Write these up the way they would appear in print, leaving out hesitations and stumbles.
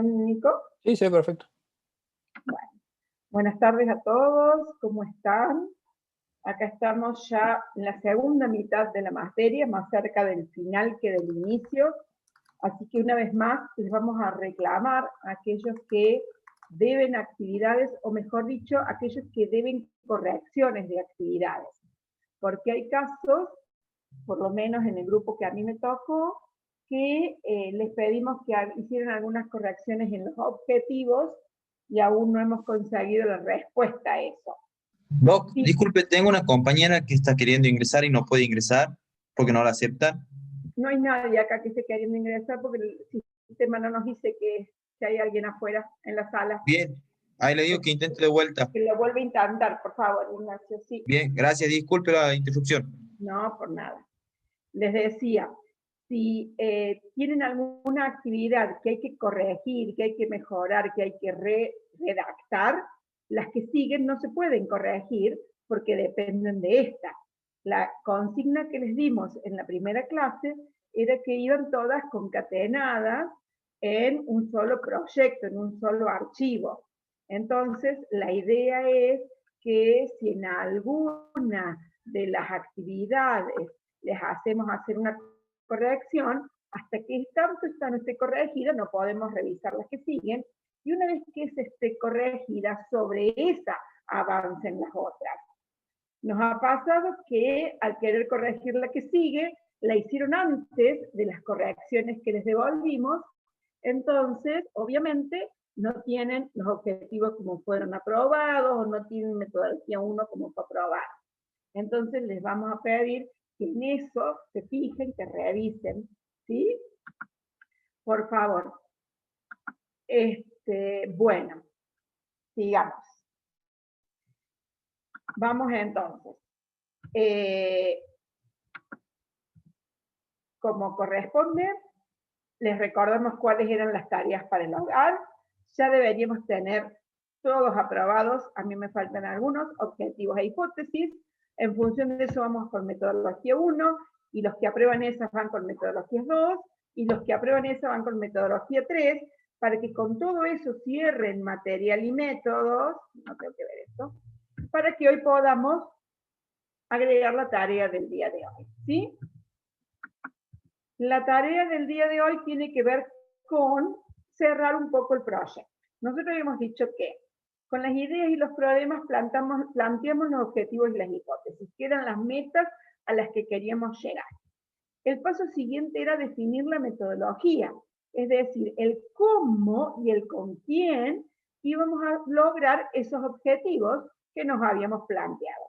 Nico. Sí, sí, perfecto. Bueno, buenas tardes a todos, ¿cómo están? Acá estamos ya en la segunda mitad de la materia, más cerca del final que del inicio, así que una vez más les vamos a reclamar a aquellos que deben actividades, o mejor dicho, aquellos que deben correcciones de actividades, porque hay casos, por lo menos en el grupo que a mí me tocó, que les pedimos que hicieran algunas correcciones en los objetivos y aún no hemos conseguido la respuesta a eso. Doc, Sí, disculpe, tengo una compañera que está queriendo ingresar y no puede ingresar porque no la acepta. no hay nadie acá que esté queriendo ingresar porque el sistema no nos dice que hay alguien afuera en la sala. Bien, ahí le digo que intente de vuelta. Que lo vuelva a intentar, por favor, Ignacio. Sí. Bien, gracias, disculpe la interrupción. No, por nada. Les decía, si tienen alguna actividad que hay que corregir, que hay que mejorar, que hay que redactar, las que siguen no se pueden corregir porque dependen de esta. La consigna que les dimos en la primera clase era que iban todas concatenadas en un solo proyecto, en un solo archivo. Entonces, la idea es que si en alguna de las actividades les hacemos hacer una corrección, hasta que tanto esta no esté corregida, no podemos revisar las que siguen, y una vez que se esté corregida, sobre esa avancen las otras. Nos ha pasado que al querer corregir la que sigue, la hicieron antes de las correcciones que les devolvimos, entonces, obviamente, no tienen los objetivos como fueron aprobados, o no tienen metodología 1 como fue aprobada. Entonces, les vamos a pedir que en eso se fijen, que revisen, ¿sí? Por favor. Bueno, sigamos. Vamos entonces. Como corresponde, les recordamos cuáles eran las tareas para el hogar. Ya deberíamos tener todos aprobados, a mí me faltan algunos, objetivos e hipótesis. En función de eso vamos con metodología 1, y los que aprueban esas van con metodología 2, y los que aprueban esa van con metodología 3, para que con todo eso cierren material y métodos, no tengo que ver esto, para que hoy podamos agregar la tarea del día de hoy, ¿sí? La tarea del día de hoy tiene que ver con cerrar un poco el proyecto. Nosotros habíamos dicho que con las ideas y los problemas planteamos los objetivos y las hipótesis, que eran las metas a las que queríamos llegar. El paso siguiente era definir la metodología, es decir, el cómo y el con quién íbamos a lograr esos objetivos que nos habíamos planteado.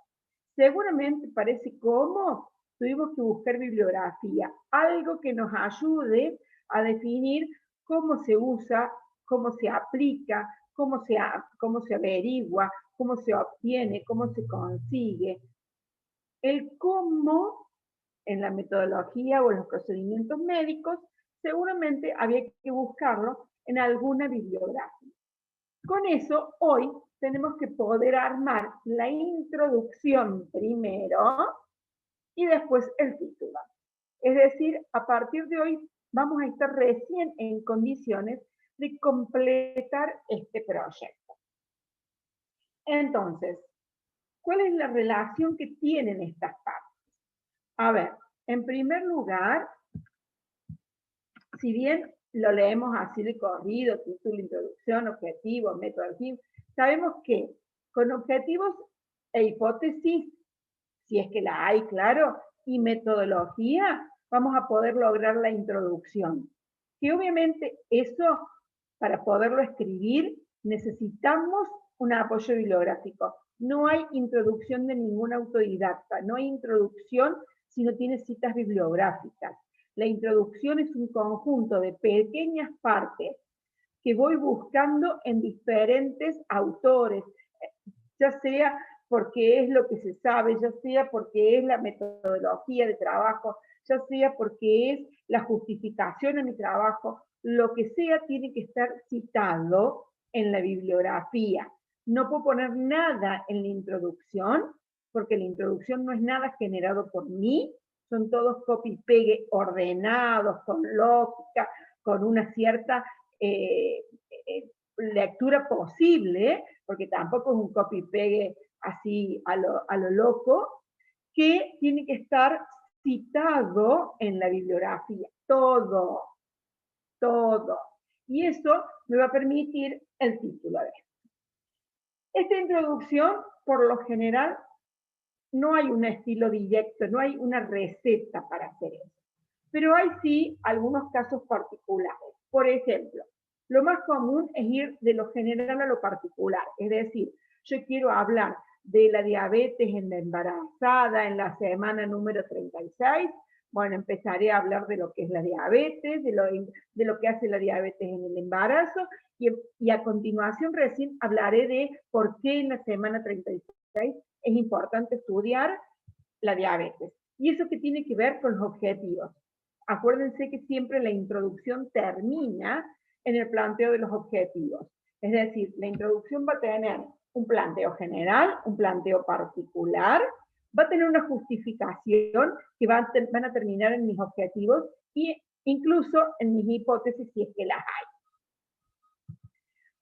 Seguramente para ese cómo tuvimos que buscar bibliografía, algo que nos ayude a definir cómo se usa, cómo se aplica, cómo se averigua, cómo se obtiene, cómo se consigue. El cómo en la metodología o en los procedimientos médicos, seguramente había que buscarlo en alguna bibliografía. Con eso, hoy tenemos que poder armar la introducción primero y después el título. Es decir, a partir de hoy vamos a estar recién en condiciones de completar este proyecto. Entonces, ¿cuál es la relación que tienen estas partes? A ver, en primer lugar, si bien lo leemos así de corrido, título, introducción, objetivo, metodología, sabemos que con objetivos e hipótesis, si es que la hay, claro, y metodología, vamos a poder lograr la introducción. Que obviamente eso, para poderlo escribir, necesitamos un apoyo bibliográfico. No hay introducción de ningún autodidacta, no hay introducción si no tiene citas bibliográficas. La introducción es un conjunto de pequeñas partes que voy buscando en diferentes autores, ya sea porque es lo que se sabe, ya sea porque es la metodología de trabajo, ya sea porque es la justificación de mi trabajo, lo que sea tiene que estar citado en la bibliografía. No puedo poner nada en la introducción, porque la introducción no es nada generado por mí, son todos copy-pegue ordenados, con lógica, con una cierta lectura posible, porque tampoco es un copy-pegue así a lo loco, que tiene que estar citado en la bibliografía, todo. Y eso me va a permitir el título de esto. Esta introducción, por lo general, no hay un estilo directo, no hay una receta para hacer eso. Pero hay sí algunos casos particulares. Por ejemplo, lo más común es ir de lo general a lo particular. Es decir, yo quiero hablar de la diabetes en la embarazada en la semana número 36. Bueno, empezaré a hablar de lo que es la diabetes, de lo que hace la diabetes en el embarazo, y a continuación recién hablaré de por qué en la semana 36 es importante estudiar la diabetes. Y eso que tiene que ver con los objetivos. Acuérdense que siempre la introducción termina en el planteo de los objetivos. Es decir, la introducción va a tener un planteo general, un planteo particular, va a tener una justificación que van a terminar en mis objetivos e incluso en mis hipótesis si es que las hay.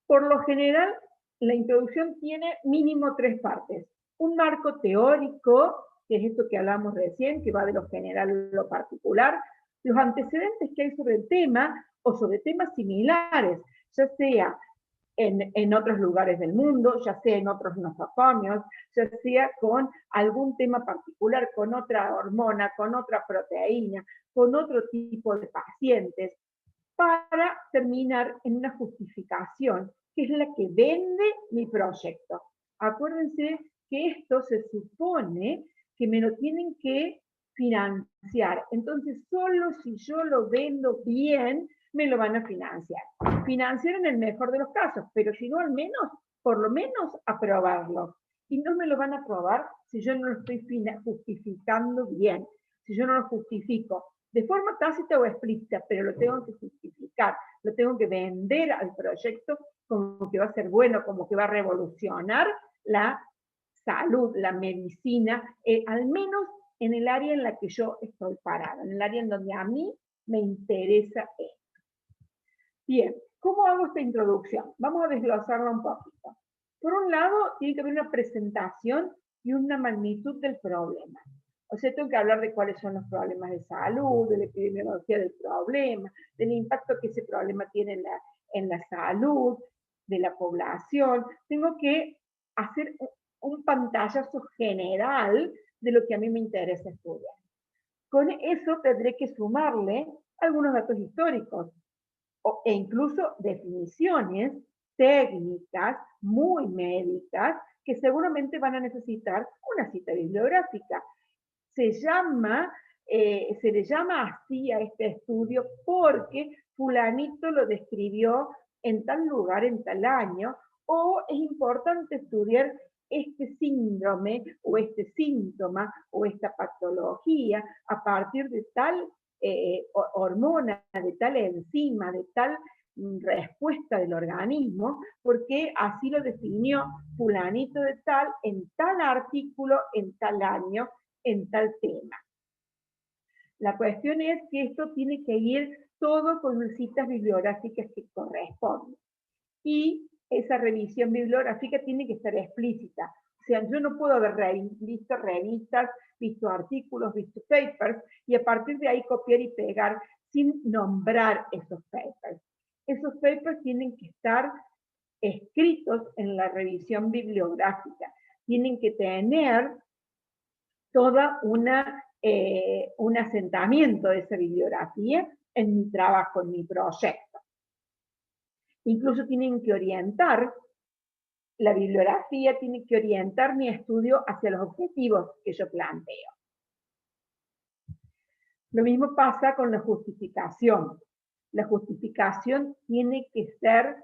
Por lo general, la introducción tiene mínimo 3 partes. Un marco teórico, que es esto que hablamos recién, que va de lo general a lo particular, los antecedentes que hay sobre el tema o sobre temas similares, ya sea en otros lugares del mundo, ya sea en otros nosocomios, ya sea con algún tema particular, con otra hormona, con otra proteína, con otro tipo de pacientes, para terminar en una justificación, que es la que vende mi proyecto. Acuérdense que esto se supone que me lo tienen que financiar. Entonces, solo si yo lo vendo bien, me lo van a financiar. Financiar en el mejor de los casos, pero si no, al menos, por lo menos, aprobarlo. Y no me lo van a aprobar si yo no lo estoy justificando bien, si yo no lo justifico de forma tácita o explícita, pero lo tengo que justificar, lo tengo que vender al proyecto como que va a ser bueno, como que va a revolucionar la salud, la medicina, al menos en el área en la que yo estoy parada, en el área en donde a mí me interesa esto. Bien, ¿cómo hago esta introducción? Vamos a desglosarla un poquito. Por un lado, tiene que haber una presentación y una magnitud del problema. O sea, tengo que hablar de cuáles son los problemas de salud, de la epidemiología del problema, del impacto que ese problema tiene en la salud de la población. Tengo que hacer un pantallazo general de lo que a mí me interesa estudiar. Con eso tendré que sumarle algunos datos históricos e incluso definiciones técnicas muy médicas que seguramente van a necesitar una cita bibliográfica. Se le llama así a este estudio porque fulanito lo describió en tal lugar, en tal año, o es importante estudiar este síndrome o este síntoma o esta patología a partir de tal hormona, de tal enzima, de tal respuesta del organismo, porque así lo definió fulanito de tal en tal artículo, en tal año, en tal tema. La cuestión es que esto tiene que ir todo con las citas bibliográficas que corresponden. Y esa revisión bibliográfica tiene que ser explícita. O sea, yo no puedo haber visto revistas, visto artículos, visto papers, y a partir de ahí copiar y pegar sin nombrar esos papers. Esos papers tienen que estar escritos en la revisión bibliográfica. Tienen que tener toda un asentamiento de esa bibliografía en mi trabajo, en mi proyecto. Incluso tienen que orientar, la bibliografía tiene que orientar mi estudio hacia los objetivos que yo planteo. Lo mismo pasa con la justificación. La justificación tiene que ser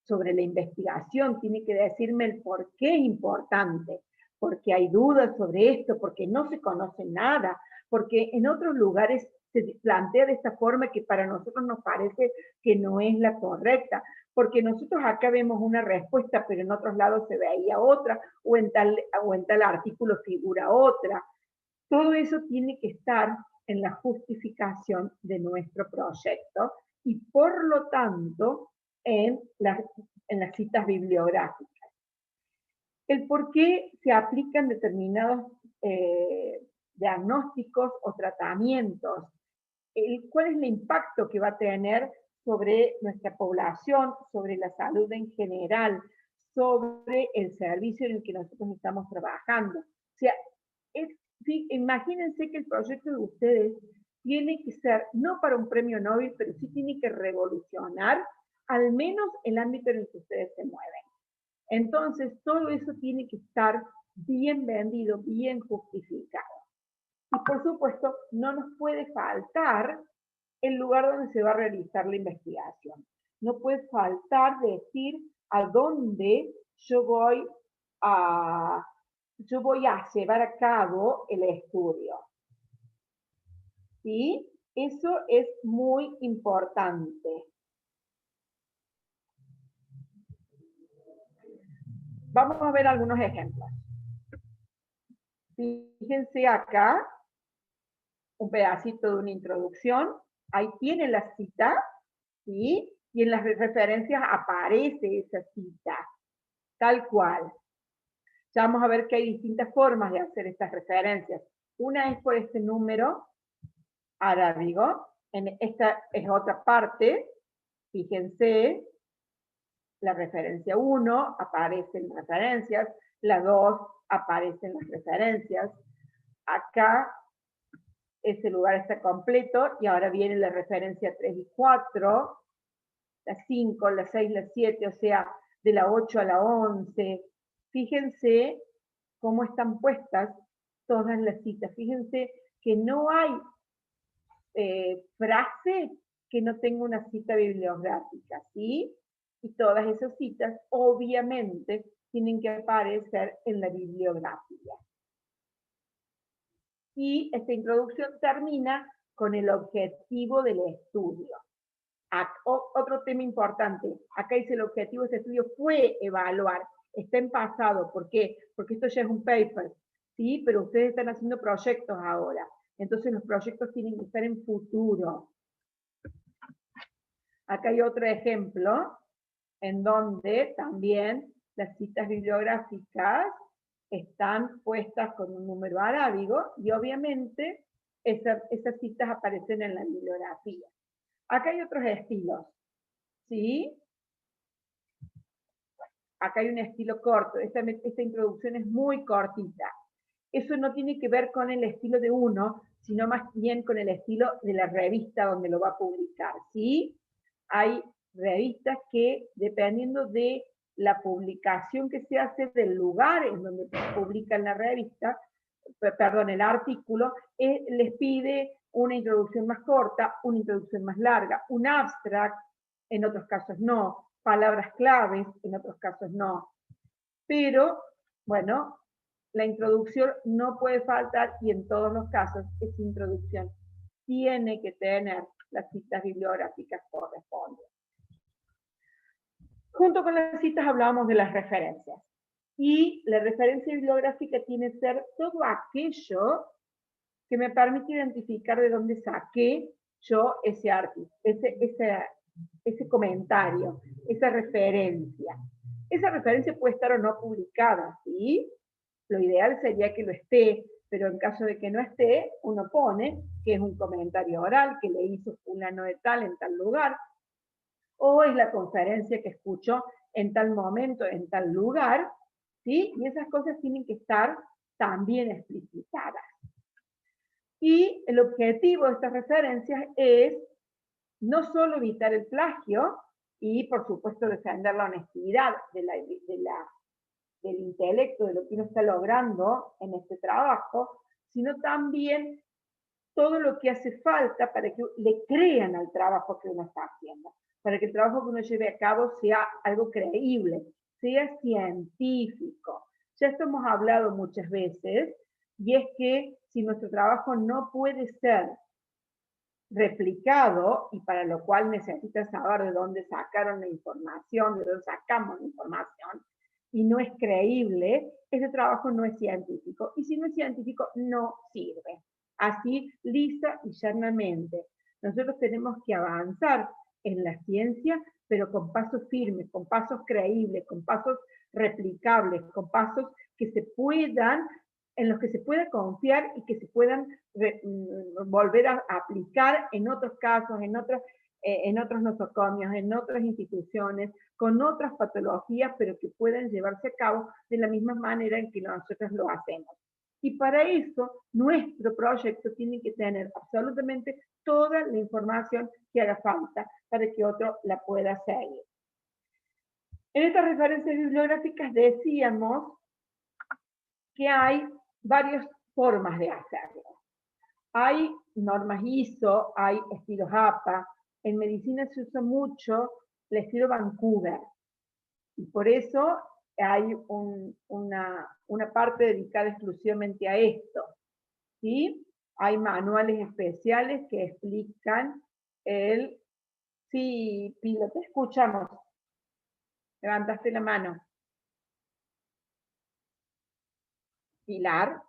sobre la investigación, tiene que decirme el por qué es importante, porque hay dudas sobre esto, porque no se conoce nada, porque en otros lugares se plantea de esta forma que para nosotros nos parece que no es la correcta, porque nosotros acá vemos una respuesta, pero en otros lados se veía otra, o en tal artículo figura otra. Todo eso tiene que estar en la justificación de nuestro proyecto y por lo tanto en las citas bibliográficas. El por qué se aplican determinados diagnósticos o tratamientos, cuál es el impacto que va a tener sobre nuestra población, sobre la salud en general, sobre el servicio en el que nosotros estamos trabajando. O sea, sí, imagínense que el proyecto de ustedes tiene que ser, no para un premio Nobel, pero sí tiene que revolucionar al menos el ámbito en el que ustedes se mueven. Entonces, todo eso tiene que estar bien vendido, bien justificado. Y por supuesto, no nos puede faltar el lugar donde se va a realizar la investigación. No puede faltar decir a dónde yo voy a llevar a cabo el estudio. ¿Sí? Eso es muy importante. Vamos a ver algunos ejemplos. Fíjense acá, un pedacito de una introducción. Ahí tiene la cita, ¿sí? Y en las referencias aparece esa cita, tal cual. Ya vamos a ver que hay distintas formas de hacer estas referencias. Una es por este número arábigo. Esta es otra parte. Fíjense, la referencia 1 aparece en las referencias, la 2 aparece en las referencias. Acá ese lugar está completo y ahora viene la referencia 3 y 4, la 5, la 6, la 7, o sea, de la 8 a la 11. Fíjense cómo están puestas todas las citas. Fíjense que no hay frase que no tenga una cita bibliográfica, ¿sí? Y todas esas citas, obviamente, tienen que aparecer en la bibliografía. Y esta introducción termina con el objetivo del estudio. Otro tema importante, acá dice el objetivo de este estudio fue evaluar, está en pasado, ¿por qué? Porque esto ya es un paper, ¿sí? Pero ustedes están haciendo proyectos ahora, entonces los proyectos tienen que estar en futuro. Acá hay otro ejemplo, en donde también las citas bibliográficas están puestas con un número arábigo y obviamente esas citas aparecen en la bibliografía. Acá hay otros estilos, ¿sí? Acá hay un estilo corto, esta introducción es muy cortita. Eso no tiene que ver con el estilo de uno, sino más bien con el estilo de la revista donde lo va a publicar, ¿sí? Hay revistas que, dependiendo de la publicación que se hace, del lugar en donde publican la revista, perdón, el artículo, les pide una introducción más corta, una introducción más larga, un abstract, en otros casos no, palabras claves, en otros casos no. Pero, bueno, la introducción no puede faltar y en todos los casos esa introducción tiene que tener las citas bibliográficas correspondientes. Junto con las citas hablábamos de las referencias. Y la referencia bibliográfica tiene que ser todo aquello que me permite identificar de dónde saqué yo ese artículo, ese comentario, esa referencia. Esa referencia puede estar o no publicada, ¿sí? Lo ideal sería que lo esté, pero en caso de que no esté, uno pone que es un comentario oral que le hizo fulano de tal en tal lugar, o es la conferencia que escuchó en tal momento, en tal lugar, ¿sí? Y esas cosas tienen que estar también explicitadas. Y el objetivo de estas referencias es no solo evitar el plagio y, por supuesto, defender la honestidad del intelecto, de lo que uno está logrando en este trabajo, sino también todo lo que hace falta para que le crean al trabajo que uno está haciendo, para que el trabajo que uno lleve a cabo sea algo creíble, sea científico. Ya esto hemos hablado muchas veces, y es que si nuestro trabajo no puede ser replicado, y para lo cual necesitas saber de dónde sacaron la información, de dónde sacamos la información, y no es creíble, ese trabajo no es científico. Y si no es científico, no sirve. Así, lisa y llanamente. Nosotros tenemos que avanzar en la ciencia, pero con pasos firmes, con pasos creíbles, con pasos replicables, con pasos que se puedan, en los que se pueda confiar y que se puedan volver a aplicar en otros casos, en otros nosocomios, en otras instituciones, con otras patologías, pero que puedan llevarse a cabo de la misma manera en que nosotros lo hacemos. Y para eso, nuestro proyecto tiene que tener absolutamente toda la información que haga falta para que otro la pueda seguir. En estas referencias bibliográficas decíamos que hay varias formas de hacerlo. Hay normas ISO, hay estilos APA. En medicina se usa mucho el estilo Vancouver. Y por eso hay una parte dedicada exclusivamente a esto. ¿Sí? Hay manuales especiales que explican el... Sí, Pilo, te escuchamos. Levantaste la mano. Pilar,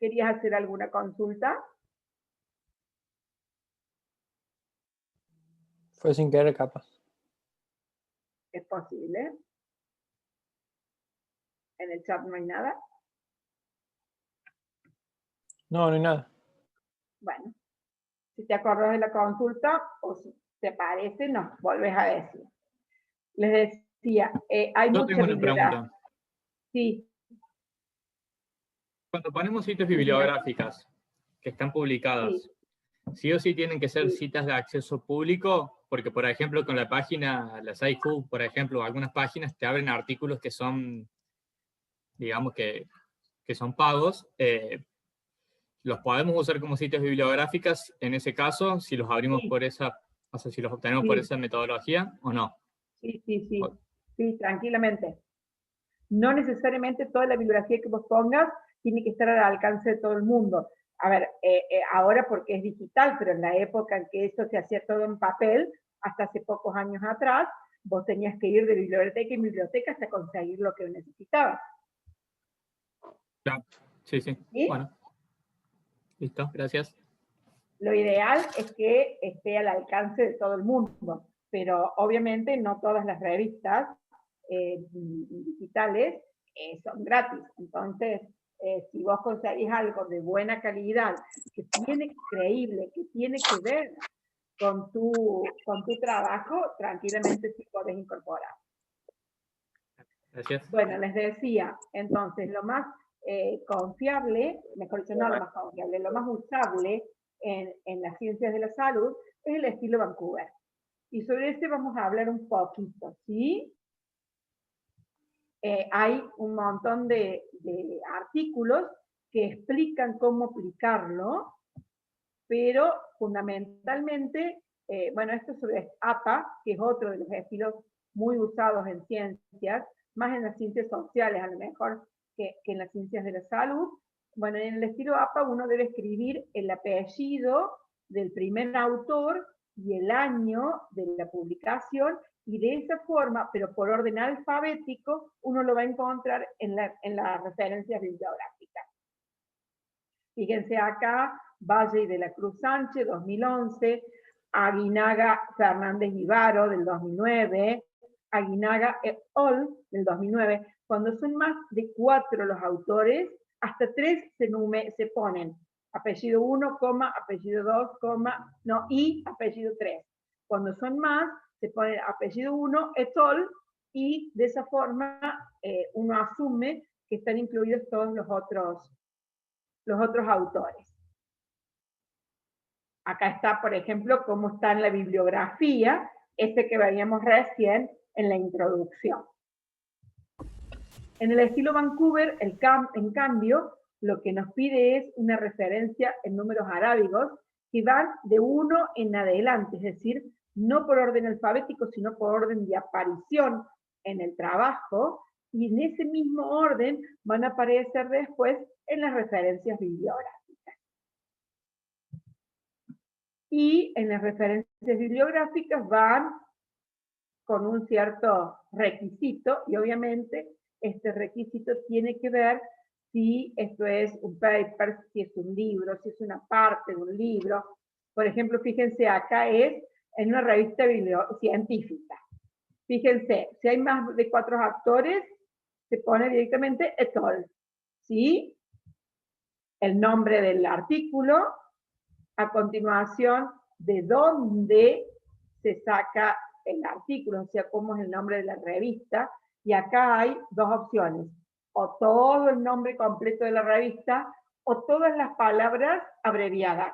¿querías hacer alguna consulta? Fue sin querer, capaz. Es posible. En el chat no hay nada. No, no hay nada. Bueno, si te acuerdas de la consulta o si te parece, nos volvés a decir. Les decía, hay Yo mucha tengo una bibliografía. pregunta. Sí. Cuando ponemos citas bibliográficas que están publicadas, ¿sí o sí tienen que ser citas de acceso público? Porque, por ejemplo, con la página, la SciHub, por ejemplo, algunas páginas te abren artículos que son, digamos que son pagos. ¿Los podemos usar como citas bibliográficas en ese caso, si los abrimos por esa, o sea, si los obtenemos por esa metodología o no? Sí, tranquilamente. No necesariamente toda la bibliografía que vos pongas tiene que estar al alcance de todo el mundo. A ver, ahora porque es digital, pero en la época en que esto se hacía todo en papel, hasta hace pocos años atrás, vos tenías que ir de biblioteca en biblioteca hasta conseguir lo que necesitabas. Claro. Sí. ¿Sí? Bueno. Listo, gracias. Lo ideal es que esté al alcance de todo el mundo, pero obviamente no todas las revistas digitales son gratis. Entonces, si vos conseguís algo de buena calidad, que tiene creíble, que tiene que ver con tu trabajo, tranquilamente sí podés incorporar. Gracias. Bueno, les decía, entonces, lo más confiable, mejor dicho, no lo más confiable, lo más usable en las ciencias de la salud es el estilo Vancouver. Y sobre este vamos a hablar un poquito, ¿sí? Hay un montón de artículos que explican cómo aplicarlo, pero fundamentalmente, bueno, esto sobre APA, que es otro de los estilos muy usados en ciencias, más en las ciencias sociales a lo mejor que en las ciencias de la salud. Bueno, en el estilo APA uno debe escribir el apellido del primer autor y el año de la publicación, y de esa forma, pero por orden alfabético, uno lo va a encontrar en las referencias bibliográficas. Fíjense acá, Valle y de la Cruz Sánchez, 2011, Aguinaga Fernández Ivaro, del 2009, Aguinaga et al. Del 2009. Cuando son más de 4 los autores, hasta 3 se ponen. Apellido 1, apellido 2, no, y apellido 3. Cuando son más, se pone apellido 1, et al, y de esa forma uno asume que están incluidos todos los otros autores. Acá está, por ejemplo, cómo está en la bibliografía, este que veíamos recién en la introducción. En el estilo Vancouver, en cambio, lo que nos pide es una referencia en números arábigos que van de 1 en adelante, es decir, no por orden alfabético, sino por orden de aparición en el trabajo, y en ese mismo orden van a aparecer después en las referencias bibliográficas. Y en las referencias bibliográficas van con un cierto requisito, y obviamente este requisito tiene que ver si esto es un paper, si es un libro, si es una parte de un libro. Por ejemplo, fíjense, acá es en una revista científica. Fíjense, si hay más de 4 actores, se pone directamente et al. ¿Sí? El nombre del artículo, a continuación, de dónde se saca el artículo, o sea, cómo es el nombre de la revista, y acá hay 2 opciones, o todo el nombre completo de la revista, o todas las palabras abreviadas.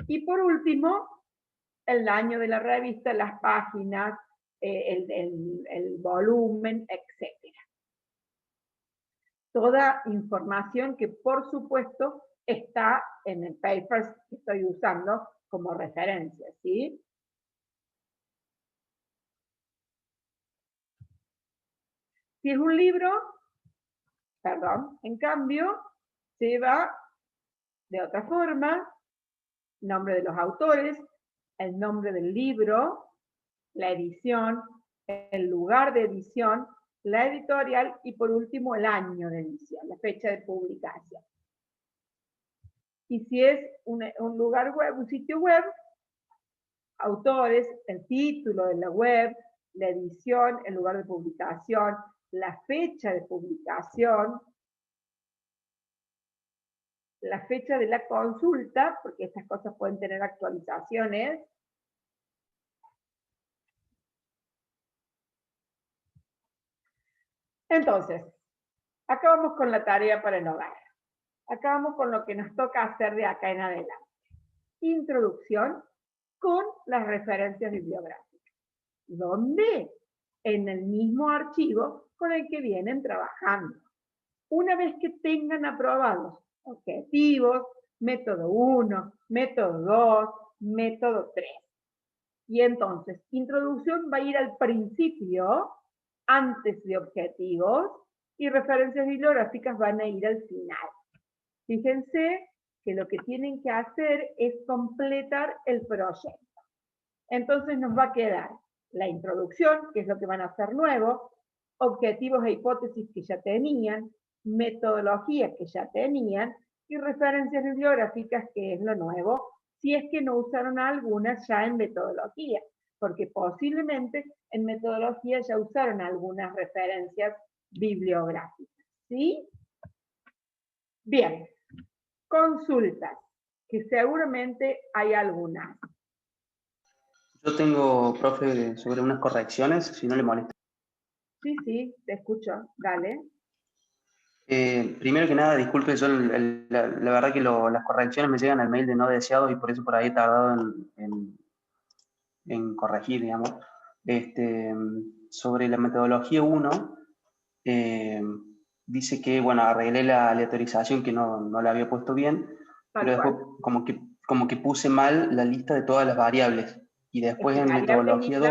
Y por último, el año de la revista, las páginas, el volumen, etc. Toda información que, por supuesto, está en el paper que estoy usando como referencia, ¿sí? Si es un libro, perdón, en cambio, se va de otra forma, nombre de los autores, el nombre del libro, la edición, el lugar de edición, la editorial y por último el año de edición, la fecha de publicación. Y si es un lugar web, un sitio web, autores, el título de la web, la edición, el lugar de publicación, la fecha de publicación, la fecha de la consulta, porque estas cosas pueden tener actualizaciones. Entonces, acá vamos con la tarea para el hogar. Acá vamos con lo que nos toca hacer de acá en adelante. Introducción con las referencias bibliográficas. ¿Dónde? En el mismo archivo con el que vienen trabajando. Una vez que tengan aprobados objetivos, método 1, método 2, método 3. Y entonces, introducción va a ir al principio, antes de objetivos, y referencias bibliográficas van a ir al final. Fíjense que lo que tienen que hacer es completar el proyecto. Entonces nos va a quedar la introducción, que es lo que van a hacer nuevo, objetivos e hipótesis que ya tenían, metodología que ya tenían, y referencias bibliográficas, que es lo nuevo, si es que no usaron algunas ya en metodología, porque posiblemente en metodología ya usaron algunas referencias bibliográficas. ¿Sí? Bien. Consultas, que seguramente hay algunas. Yo tengo, profe, sobre unas correcciones, si no le molesta. Sí, sí, te escucho. Dale. Primero que nada, disculpe, yo la verdad que las correcciones me llegan al mail de no deseados y por eso por ahí he tardado en corregir, digamos. Sobre la metodología 1, dice que, bueno, arreglé la aleatorización que no la había puesto bien, pero después como que puse mal la lista de todas las variables. Y después en metodología 2...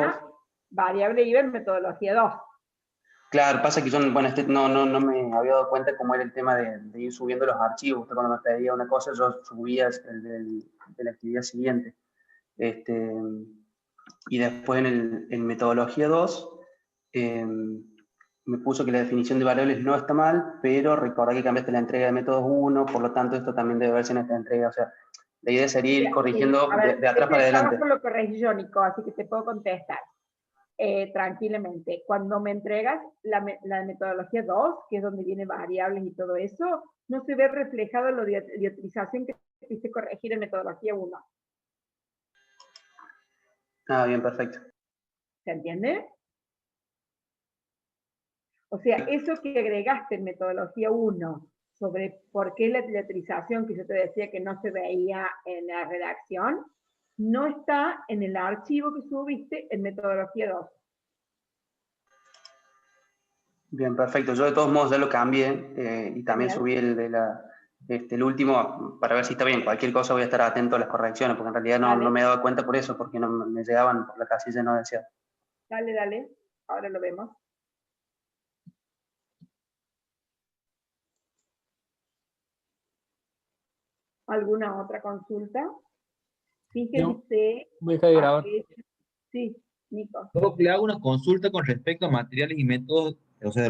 Variable IVA en metodología 2. Claro, pasa que yo, bueno, no me había dado cuenta cómo era el tema de ir subiendo los archivos. Usted cuando me pedía una cosa, yo subía el de la actividad siguiente. Y después en metodología 2, me puso que la definición de variables no está mal, pero recordá que cambiaste la entrega de métodos 1, por lo tanto esto también debe verse en esta entrega. O sea, la idea sería ir corrigiendo de atrás para adelante. Yo lo corregí yo, Nico, así que te puedo contestar. Tranquilamente. Cuando me entregas la metodología 2, que es donde viene variables y todo eso, no se ve reflejado en la utilización que quise corregir en metodología 1. Ah, bien, perfecto. ¿Se entiende? O sea, eso que agregaste en metodología 1 sobre por qué la utilización que yo te decía que no se veía en la redacción, no está en el archivo que subiste en metodología 2. Bien, perfecto. Yo de todos modos ya lo cambié y también subí el último para ver si está bien. Cualquier cosa voy a estar atento a las correcciones, porque en realidad no me daba cuenta por eso, porque no me llegaban por la casilla no deseada. Dale, dale. Ahora lo vemos. ¿Alguna otra consulta? Fíjense. Voy a dejar de grabar. Sí, Nico. Le hago una consulta con respecto a materiales y métodos, o sea,